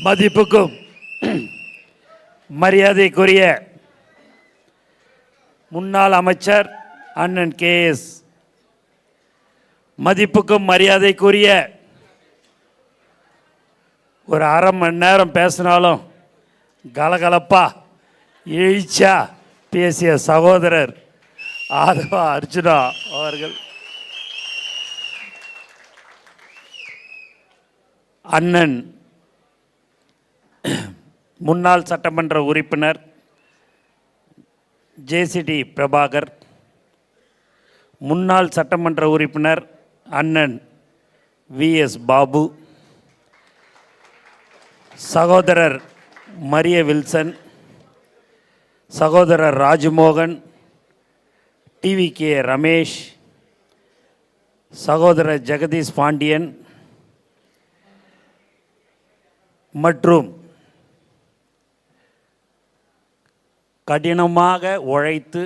மதிப்புக்கும் மரியாதைக்குரிய முன்னாள் அமைச்சர் அண்ணன் கேஎஸ், மதிப்புக்கும் மரியாதைக்குரிய ஒரு அரை மணி நேரம் பேசினாலும் கலகலப்பா எழுச்சா பேசிய சகோதரர் ஆதவா அர்ஜுனா அவர்கள், அண்ணன் முன்னாள் சட்டமன்ற உறுப்பினர் ஜேசிடி பிரபாகர், முன்னாள் சட்டமன்ற உறுப்பினர் அண்ணன் விஎஸ் பாபு, சகோதரர் மரிய வில்சன், சகோதரர் ராஜ்மோகன், டிவிகே ரமேஷ், சகோதரர் ஜெகதீஷ் பாண்டியன் மற்றும் கடினமாக உழைத்து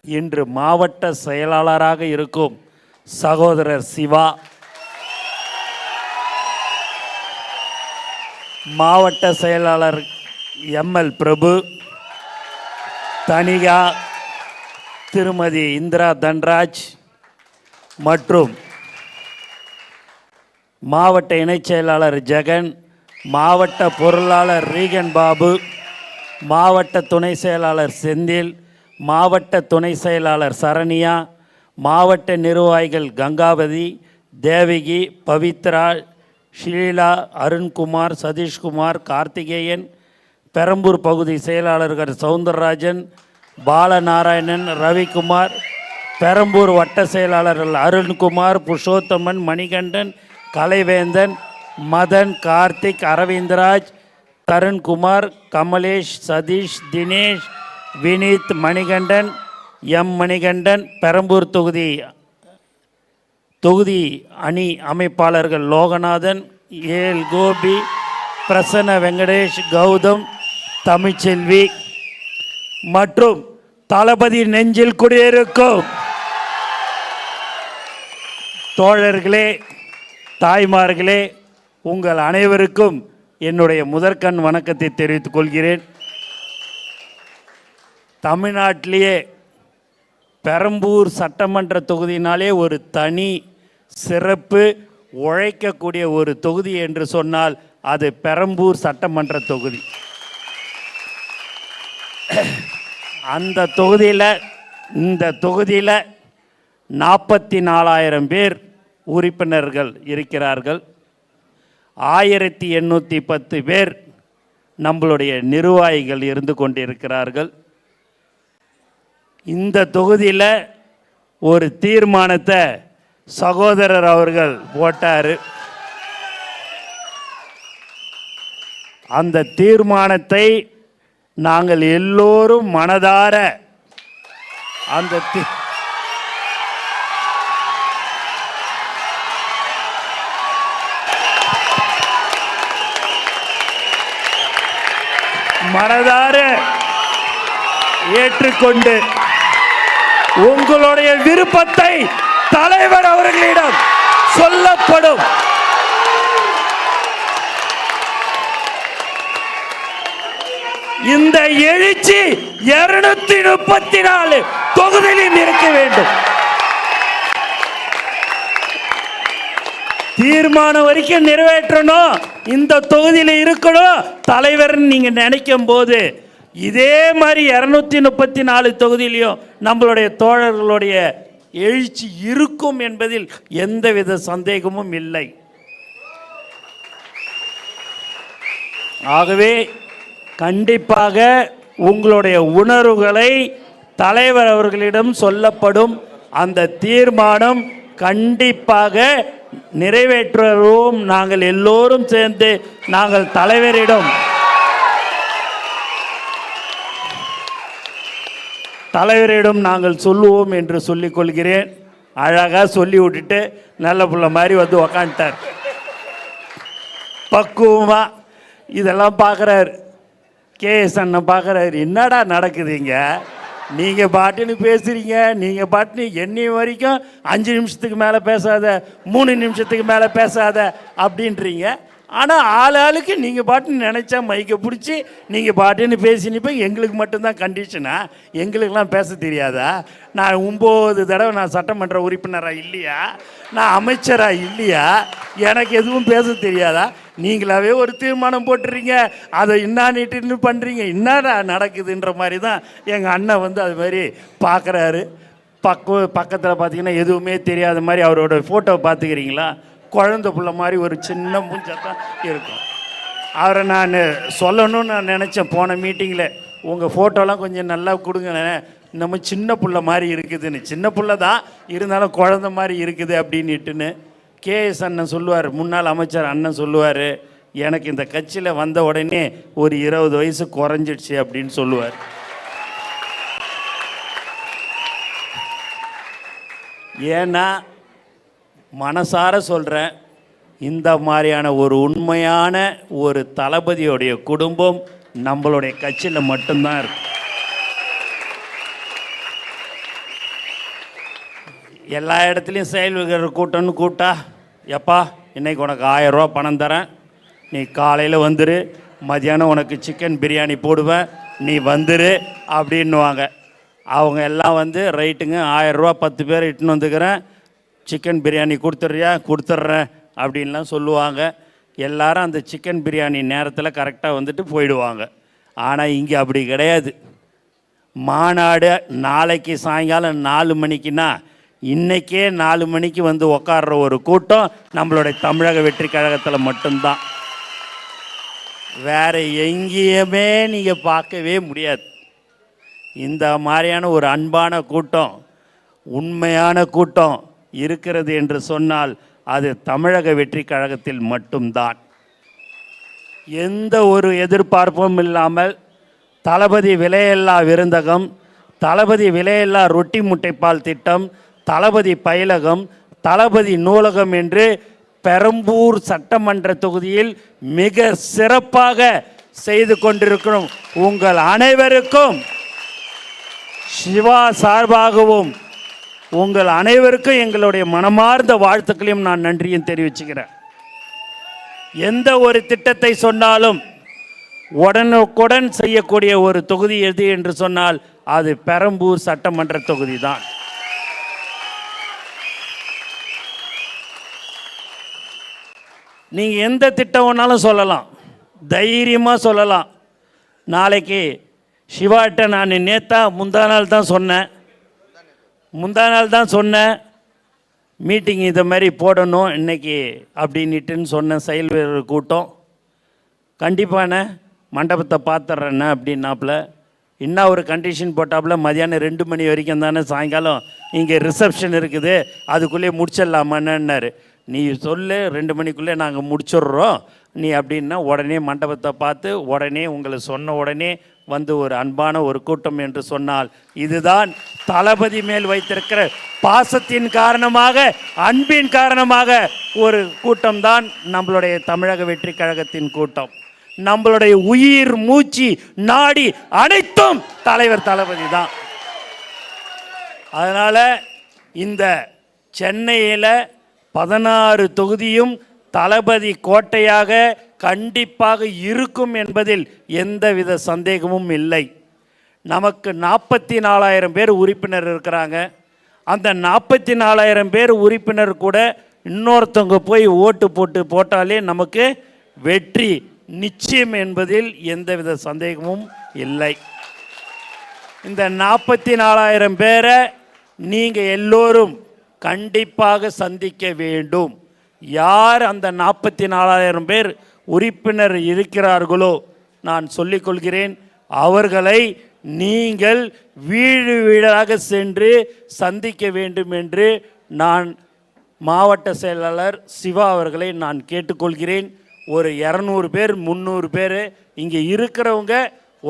இன்று மாவட்ட செயலாளராக இருக்கும் சகோதரர் சிவா, மாவட்ட செயலாளர் எம்எல் பிரபு, தனிகா, திருமதி இந்திரா தன்ராஜ் மற்றும் மாவட்ட இணைச் செயலாளர் ஜெகன், மாவட்ட பொருளாளர் ரீகன் பாபு, மாவட்ட துணை செயலாளர் செந்தில், மாவட்ட துணை செயலாளர் சரண்யா, மாவட்ட நிர்வாகிகள் கங்காவதி, தேவகி, பவித்ரா, ஷீலா, அருண்குமார், சதீஷ்குமார், கார்த்திகேயன், பெரம்பூர் பகுதி செயலாளர்கள் சவுந்தரராஜன், பாலநாராயணன், ரவிக்குமார், பெரம்பூர் வட்ட செயலாளர்கள் அருண்குமார், புருஷோத்தமன், மணிகண்டன், கலைவேந்தன், மதன், கார்த்திக், அரவிந்தராஜ், தருண்குமார், கமலேஷ், சதீஷ், தினேஷ், வினீத், மணிகண்டன், எம் மணிகண்டன், பெரம்பூர் தொகுதி அணி அமைப்பாளர்கள் லோகநாதன், ஏல் கோபி, பிரசன்ன வெங்கடேஷ், கௌதம், தமிழ்ச்செல்வி மற்றும் தளபதி நெஞ்சில் குடியிருக்கும் தோழர்களே, தாய்மார்களே, உங்கள் அனைவருக்கும் என்னுடைய முதற்கண் வணக்கத்தை தெரிவித்துக் கொள்கிறேன். தமிழ்நாட்டிலேயே பெரம்பூர் சட்டமன்ற தொகுதியினாலே ஒரு தனி சிறப்பு, உழைக்கக்கூடிய ஒரு தொகுதி என்று சொன்னால் அது பெரம்பூர் சட்டமன்ற தொகுதி. அந்த தொகுதியில், இந்த தொகுதியில் 44,000 பேர் உறுப்பினர்கள் இருக்கிறார்கள். 1810 பேர் நம்மளுடைய நிர்வாகிகள் இருந்து கொண்டிருக்கிறார்கள். இந்த தொகுதியில் ஒரு தீர்மானத்தை சகோதரர் அவர்கள் போட்டார். அந்த தீர்மானத்தை நாங்கள் எல்லோரும் மனதார அந்த மனதார ஏற்றுக்கொண்டு உங்களுடைய விருப்பத்தை தலைவர் அவர்களிடம் சொல்லப்படும். இந்த எழுச்சி 234 தொகுதியில் இருக்க வேண்டும். தீர்மானம் வரைக்கும் நிறைவேற்றணும், இந்த தொகுதியில் இருக்கணும் தலைவர் நீங்க நினைக்கும் போது, இதே மாதிரி 234 தொகுதியிலையும் நம்மளுடைய தோழர்களுடைய எழுச்சி இருக்கும் என்பதில் எந்தவித சந்தேகமும் இல்லை. ஆகவே கண்டிப்பாக உங்களுடைய உணர்வுகளை தலைவர் அவர்களிடம் சொல்லப்படும். அந்த தீர்மானம் கண்டிப்பாக நிறைவேற்றுவோம். நாங்கள் எல்லோரும் சேர்ந்து நாங்கள் தலைவரிடம் நாங்கள் சொல்லுவோம் என்று சொல்லிக் கொள்கிறேன். அழகாக சொல்லி விட்டுட்டு நல்ல பிள்ளை மாதிரி வந்து உக்காந்துட்டார். பக்குவமாக இதெல்லாம் பார்க்குறாரு. கேஎஸ் அண்ணன் பார்க்குறாரு, என்னடா நடக்குதுங்க, நீங்கள் பாட்டுன்னு பேசுகிறீங்க, நீங்கள் பாட்டுன்னு என்னை வரைக்கும் 5 நிமிஷத்துக்கு மேலே பேசாத, 3 நிமிஷத்துக்கு மேலே பேசாத அப்படின்றீங்க. ஆனால் ஆளுக்கு நீங்கள் பாட்டுன்னு நினச்சா மைக்கை பிடிச்சி நீங்கள் பாட்டுன்னு பேசினிப்போ எங்களுக்கு மட்டும்தான் கண்டிஷனா? எங்களுக்கெல்லாம் பேச தெரியாதா? நான் 9 தடவை நான் சட்டமன்ற உறுப்பினராக இல்லையா? நான் அமைச்சராக இல்லையா? எனக்கு எதுவும் பேச தெரியாதா? நீங்களாவே ஒரு தீர்மானம் போட்டுறீங்க, அதை இன்னான்னுட்டு பண்ணுறீங்க. என்னடா நடக்குதுன்ற மாதிரி தான் எங்கள் அண்ணன் வந்து அது மாதிரி பார்க்குறாரு. பக்கத்தில் பார்த்தீங்கன்னா எதுவுமே தெரியாத மாதிரி அவரோட ஃபோட்டோவை பார்த்துக்கிறீங்களா? குழந்தை பிள்ளை மாதிரி ஒரு சின்ன மூஞ்சத்தான் இருக்கும். அவரை நான் சொல்லணும்னு நான் நினச்சேன் போன மீட்டிங்கில், உங்கள் ஃபோட்டோலாம் கொஞ்சம் நல்லா கொடுங்க, நம்ம சின்ன பிள்ளை மாதிரி இருக்குதுன்னு. சின்ன பிள்ளை தான் இருந்தாலும் குழந்தை மாதிரி இருக்குது அப்படின்னுட்டுன்னு கேஎஸ் அண்ணன் சொல்லுவார், முன்னாள் அமைச்சர் அண்ணன் சொல்லுவார், எனக்கு இந்த கட்சியில் வந்த உடனே ஒரு 20 வயசு குறைஞ்சிடுச்சு அப்படின்னு சொல்லுவார். ஏன்னா மனசார சொல்கிறேன், இந்த மாதிரியான ஒரு உண்மையான ஒரு தளபதியோடைய குடும்பம் நம்மளுடைய கட்சியில் மட்டும்தான் இருக்கு. எல்லா இடத்துலையும் செயல்கள் கூட்டம்னு கூட்டா, எப்பா இன்றைக்கி உனக்கு 1000 ரூபா பணம் தரேன், நீ காலையில் வந்துரு, மதியானம் உனக்கு சிக்கன் பிரியாணி போடுவேன், நீ வந்துரு அப்படின்னுவாங்க. அவங்க எல்லாம் வந்து ரைட்டுங்க 1000 ரூபா 10 பேர் இட்டுன்னு வந்துக்கிறேன், சிக்கன் பிரியாணி கொடுத்துட்றியா? கொடுத்துட்றேன் அப்படின்லாம் சொல்லுவாங்க. எல்லாரும் அந்த சிக்கன் பிரியாணி நேரத்தில் கரெக்டாக வந்துட்டு போயிடுவாங்க. ஆனால் இங்கே அப்படி கிடையாது. மாநாடு நாளைக்கு சாயங்காலம் 4 மணிக்குன்னா இன்றைக்கே 4 மணிக்கு வந்து உக்காடுற ஒரு கூட்டம் நம்மளுடைய தமிழக வெற்றி கழகத்தில் மட்டும்தான். வேறு எங்கேயுமே நீங்கள் பார்க்கவே முடியாது. இந்த மாதிரியான ஒரு அன்பான கூட்டம், உண்மையான கூட்டம் இருக்கிறது என்று சொன்னால் அது தமிழக வெற்றி கழகத்தில் மட்டும்தான். எந்த ஒரு எதிர்பார்ப்பும் இல்லாமல் தளபதி விலையில்லா விருந்தகம், தளபதி விலையில்லா ரொட்டி முட்டைப்பால் திட்டம், தளபதி பயிலகம், தளபதி நூலகம் என்று பெரம்பூர் சட்டமன்ற தொகுதியில் மிக சிறப்பாக செய்து கொண்டிருக்கிறோம். உங்கள் அனைவருக்கும் சிவா சார்பாகவும் உங்கள் அனைவருக்கும் எங்களுடைய மனமார்ந்த வாழ்த்துக்களையும் நான் நன்றியும் தெரிவிச்சுக்கிறேன். எந்த ஒரு திட்டத்தை சொன்னாலும் உடனுக்குடன் செய்யக்கூடிய ஒரு தொகுதி எது என்று சொன்னால் அது பெரம்பூர் சட்டமன்ற தொகுதி தான். நீங்கள் எந்த திட்டம் வேணாலும் சொல்லலாம், தைரியமாக சொல்லலாம். நாளைக்கு சிவாட்ட நான் முந்தா நாள் தான் சொன்னேன் மீட்டிங் இதை மாதிரி போடணும் இன்னைக்கு அப்படின்ட்டுன்னு சொன்னேன். செயல் வீரர் கூட்டம் கண்டிப்பான மண்டபத்தை பார்த்துட்றேண்ணே அப்படின்னாப்புல. இன்னும் ஒரு கண்டிஷன் போட்டாப்புல, மதியானம் 2 மணி வரைக்கும் தானே, சாயங்காலம் இங்கே ரிசப்ஷன் இருக்குது, அதுக்குள்ளே முடிச்சிடலாமான்னாரு. நீ சொல்லு 2 மணிக்குள்ளே நாங்கள் முடிச்சிடுறோம் நீ அப்படின்னா உடனே மண்டபத்தை பார்த்து உடனே உங்களை சொன்ன உடனே வந்து ஒரு அன்பான ஒரு கூட்டம் என்று சொன்னால் இதுதான் தளபதி மேல் வைத்திருக்கிற பாசத்தின் காரணமாக, அன்பின் காரணமாக ஒரு கூட்டம்தான் நம்மளுடைய தமிழக வெற்றி கழகத்தின் கூட்டம். நம்மளுடைய உயிர் மூச்சு நாடி அனைத்தும் தலைவர் தளபதி தான். அதனால் இந்த சென்னையில் 16 தொகுதியும் தளபதி கோட்டையாக கண்டிப்பாக இருக்கும் என்பதில் எந்தவித சந்தேகமும் இல்லை. நமக்கு 44,000 பேர் உறுப்பினர் இருக்கிறாங்க. அந்த 44,000 பேர் உறுப்பினர் கூட இன்னொருத்தவங்க போய் ஓட்டு போட்டாலே நமக்கு வெற்றி நிச்சயம் என்பதில் எந்தவித சந்தேகமும் இல்லை. இந்த 44,000 பேரை நீங்கள் எல்லோரும் கண்டிப்பாக சந்திக்க வேண்டும். யார் அந்த 44,000 பேர் உறுப்பினர் இருக்கிறார்களோ நான் சொல்லிக்கொள்கிறேன், அவர்களை நீங்கள் வீடு வீடாக சென்று சந்திக்க வேண்டும் என்று நான் மாவட்ட செயலாளர் சிவா அவர்களை நான் கேட்டுக்கொள்கிறேன். ஒரு 200 பேர் 300 பேர் இங்கே இருக்கிறவங்க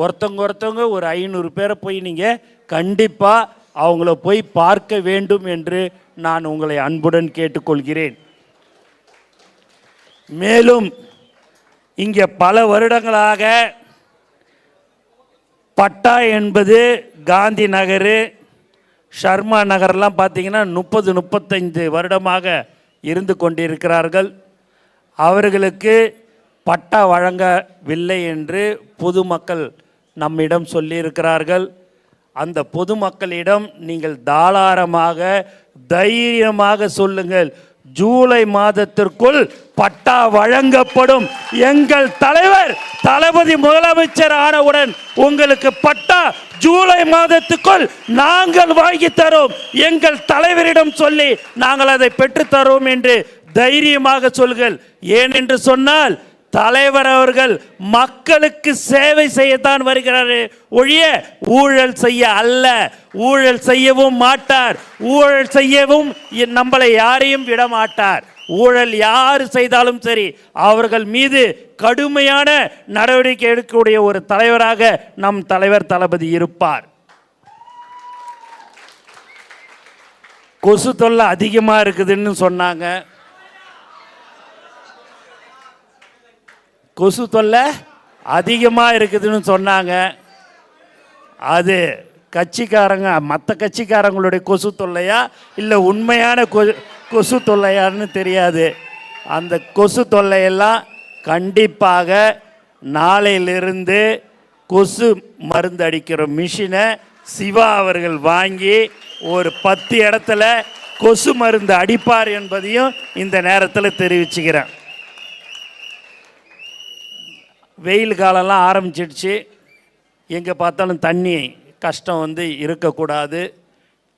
ஒருத்தவங்க ஒரு 500 பேரை போய் நீங்கள் கண்டிப்பாக அவங்கள போய் பார்க்க வேண்டும் என்று நான் உங்களை அன்புடன் கேட்டுக்கொள்கிறேன். மேலும் இங்கே பல வருடங்களாக பட்டா என்பது காந்தி நகர், ஷர்மா நகர்லாம் பார்த்திங்கன்னா 30-35 வருடமாக இருந்து கொண்டிருக்கிறார்கள். அவர்களுக்கு பட்டா வழங்கவில்லை என்று பொதுமக்கள் நம்மிடம் சொல்லியிருக்கிறார்கள். அந்த பொதுமக்களிடம் நீங்கள் தாராளமாக தைரியமாக சொல்லுங்கள், ஜூலை மாதத்திற்குள் பட்டா வழங்கப்படும். எங்கள் தலைவர் தளபதி முதலமைச்சர் ஆனவுடன் உங்களுக்கு பட்டா ஜூலை மாதத்துக்குள் நாங்கள் வாங்கி தரோம். எங்கள் தலைவரிடம் சொல்லி நாங்கள் அதை பெற்றுத்தரோம் என்று தைரியமாக சொல்கள். ஏனென்று சொன்னால் தலைவர் அவர்கள் மக்களுக்கு சேவை செய்யத்தான் வருகிறார் ஒழிய ஊழல் செய்ய அல்ல. ஊழல் செய்யவும் மாட்டார். ஊழல் செய்யவும் நம்மளை யாரையும் விட மாட்டார். ஊழல் யார் செய்தாலும் சரி அவர்கள் மீது கடுமையான நடவடிக்கை எடுக்கக்கூடிய ஒரு தலைவராக நம் தலைவர் தளபதி இருப்பார். கொசு தொல்லை அதிகமாக இருக்குதுன்னு சொன்னாங்க. கொசு தொல்லை அதிகமாக இருக்குதுன்னு சொன்னாங்க. அது கட்சிக்காரங்க மற்ற கட்சிக்காரங்களுடைய கொசு தொல்லையா இல்லை உண்மையான கொசு தொல்லையான்னு தெரியாது. அந்த கொசு தொல்லையெல்லாம் கண்டிப்பாக நாளையிலிருந்து கொசு மருந்து அடிக்கிற மிஷினை சிவா அவர்கள் வாங்கி ஒரு 10 இடத்துல கொசு மருந்து அடிப்பார் என்பதையும் இந்த நேரத்தில் தெரிவிச்சுக்கிறேன். வெயில் காலம்லாம் ஆரம்பிச்சிடுச்சு. எங்கே பார்த்தாலும் தண்ணி கஷ்டம் இருக்கக்கூடாது.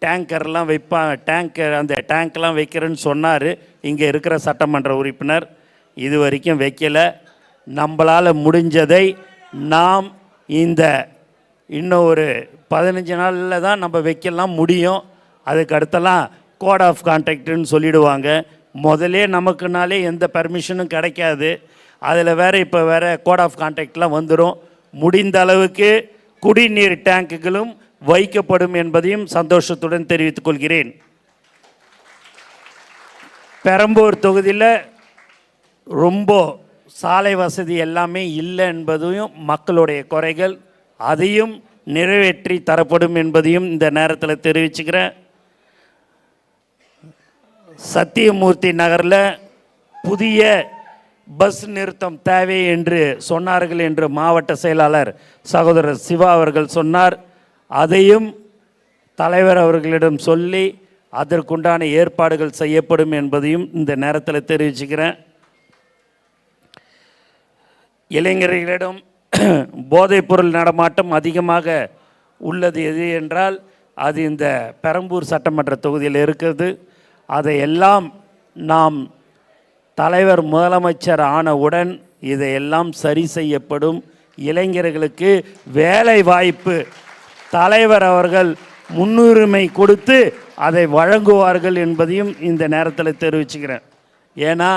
டேங்கர்லாம் வைப்பாங்க. அந்த டேங்க்லாம் வைக்கிறேன்னு சொன்னார் இங்கே இருக்கிற சட்டமன்ற உறுப்பினர். இது வரைக்கும் வைக்கலை. நம்மளால் முடிஞ்சதை நாம் இன்னும் ஒரு 15 நாளில் தான் நம்ம வைக்கலாம் முடியும். அதுக்கு அடுத்தலாம் கோட் ஆஃப் கான்டாக்ட்னு சொல்லிடுவாங்க. முதலே நமக்குனாலே எந்த பர்மிஷனும் கிடைக்காது. அதில் இப்போ வேறு கோட் ஆஃப் கான்டாக்ட்லாம் வந்துடும். முடிந்த அளவுக்கு குடிநீர் டேங்குகளும் வைக்கப்படும் என்பதையும் சந்தோஷத்துடன் தெரிவித்துக் கொள்கிறேன். பெரம்பூர் தொகுதியில் ரொம்ப சாலை வசதி எல்லாமே இல்லை என்பதையும் மக்களுடைய குறைகள், அதையும் நிறைவேற்றி தரப்படும் என்பதையும் இந்த நேரத்தில் தெரிவிச்சுக்கிறேன். சத்தியமூர்த்தி நகரில் புதிய பஸ் நிறுத்தம் தேவை என்று சொன்னார்கள் என்று மாவட்ட செயலாளர் சகோதரர் சிவா அவர்கள் சொன்னார். அதையும் தலைவர் அவர்களிடம் சொல்லி அதற்குண்டான ஏற்பாடுகள் செய்யப்படும் என்பதையும் இந்த நேரத்தில் தெரிவிச்சுக்கிறேன். இளைஞர்களிடம் போதைப்பொருள் நடமாட்டம் அதிகமாக உள்ளது எது என்றால் அது இந்த பெரம்பூர் சட்டமன்ற தொகுதியில் இருக்கிறது. அதையெல்லாம் நாம் தலைவர் முதலமைச்சர் ஆனவுடன் இதையெல்லாம் சரி செய்யப்படும். இளைஞர்களுக்கு வேலை வாய்ப்பு தலைவர் அவர்கள் முன்னுரிமை கொடுத்து அதை வழங்குவார்கள் என்பதையும் இந்த நேரத்தில் தெரிவிச்சுக்கிறேன். ஏன்னா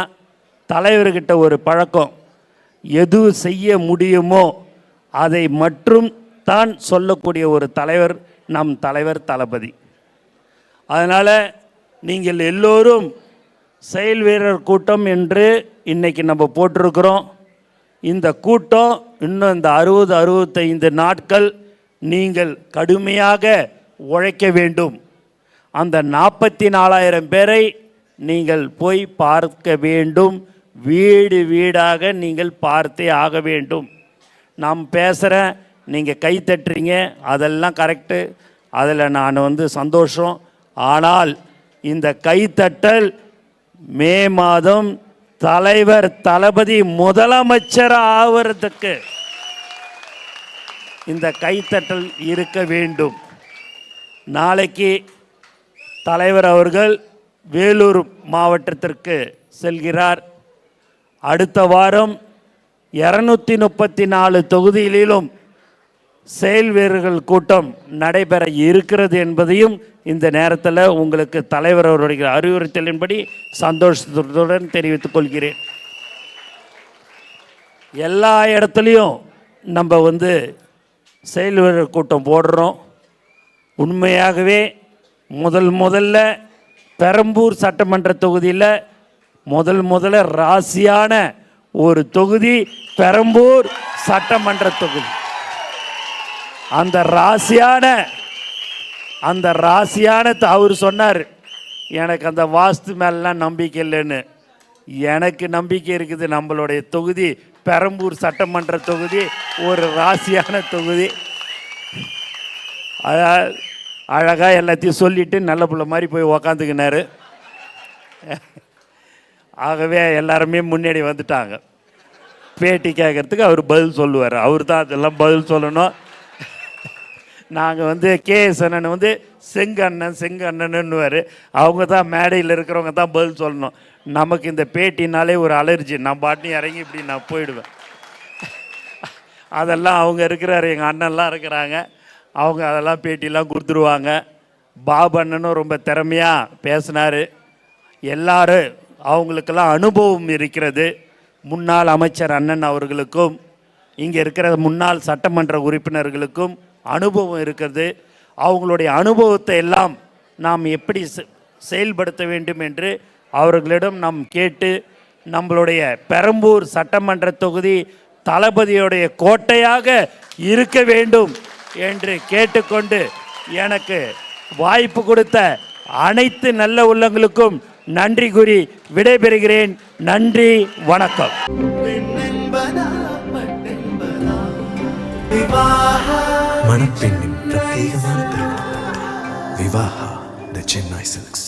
தலைவர்கிட்ட ஒரு பழக்கம், எது செய்ய முடியுமோ அதை மட்டும் தான் சொல்லக்கூடிய ஒரு தலைவர் நம் தலைவர் தளபதி. அதனால் நீங்கள் எல்லோரும் செயல் வீரர் கூட்டம் என்று இன்றைக்கி நம்ம போட்டிருக்கிறோம். இந்த கூட்டம் இன்னும் இந்த 60-65 நாட்கள் நீங்கள் கடுமையாக உழைக்க வேண்டும். அந்த 44,000 பேரை நீங்கள் போய் பார்க்க வேண்டும். வீடு வீடாக நீங்கள் பார்த்தே ஆக வேண்டும். நாம் பேசுகிறேன், நீங்கள் கை தட்டுறீங்க, அதெல்லாம் கரெக்டு, அதில் நான் சந்தோஷம். ஆனால் இந்த கைத்தட்டல் மே மாதம் தலைவர் தளபதி முதலமைச்சர் ஆவறதுக்கு இந்த கைத்தட்டல் இருக்க வேண்டும். நாளைக்கு தலைவர் அவர்கள் வேலூர் மாவட்டத்திற்கு செல்கிறார். அடுத்த வாரம் 234 தொகுதிகளிலும் செயல் வீரர்கள் கூட்டம் நடைபெற இருக்கிறது என்பதையும் இந்த நேரத்தில் உங்களுக்கு தலைவர் அவருடைய அறிவுறுத்தலின்படி சந்தோஷத்துடன் தெரிவித்துக் கொள்கிறேன். எல்லா இடத்துலையும் நம்ம செயல் வீரர் கூட்டம் போடுறோம். உண்மையாகவே முதல்ல பெரம்பூர் சட்டமன்ற தொகுதியில் முதல்ல ராசியான ஒரு தொகுதி பெரம்பூர் சட்டமன்ற தொகுதி. அந்த ராசியான அவர் சொன்னார், எனக்கு அந்த வாஸ்து மேலாம் நம்பிக்கை இல்லைன்னு. எனக்கு நம்பிக்கை இருக்குது. நம்மளுடைய தொகுதி பெரம்பூர் சட்டமன்ற தொகுதி ஒரு ராசியான தொகுதி. அழகாக எல்லாத்தையும் சொல்லிவிட்டு நல்ல பிள்ளை மாதிரி போய் உக்காந்துக்கினாரு. ஆகவே எல்லாருமே முன்னாடி வந்துட்டாங்க. பேட்டி கேட்குறதுக்கு அவர் பதில் சொல்லுவார். அவர் தான் அதெல்லாம் பதில் சொல்லணும். நாங்கள் கேஎஸ் அண்ணன் செங்கண்ணன்னுவார். அவங்க தான் மேடையில் இருக்கிறவங்க தான் பதில் சொல்லணும். நமக்கு இந்த பேட்டினாலே ஒரு அலர்ஜி. நான் பாட்டி இறங்கி இப்படி நான் போயிடுவேன். அதெல்லாம் அவங்க இருக்கிறாரு, எங்கள் அண்ணன்லாம் இருக்கிறாங்க, அவங்க அதெல்லாம் பேட்டிலாம் கொடுத்துருவாங்க. பாபு அண்ணனும் ரொம்ப திறமையாக பேசினார். எல்லாரும் அவங்களுக்கெல்லாம் அனுபவம் இருக்கிறது. முன்னாள் அமைச்சர் அண்ணன் அவர்களுக்கும் இங்கே இருக்கிற முன்னாள் சட்டமன்ற உறுப்பினர்களுக்கும் அனுபவம் இருக்கிறது. அவங்களுடைய அனுபவத்தை எல்லாம் நாம் எப்படி செயல்படுத்த வேண்டும் என்று அவர்களிடம் நாம் கேட்டு நம்மளுடைய பெரம்பூர் சட்டமன்ற தொகுதி தளபதியுடைய கோட்டையாக இருக்க வேண்டும் என்று கேட்டுக்கொண்டு எனக்கு வாய்ப்பு கொடுத்த அனைத்து நல்ல உள்ளங்களுக்கும் நன்றி கூறி விடைபெறுகிறேன். நன்றி, வணக்கம். மணப்பெண்ணின் பிரத்யேகமான திருமணம் விவாஹா தி சென்னை சில்க்ஸ்.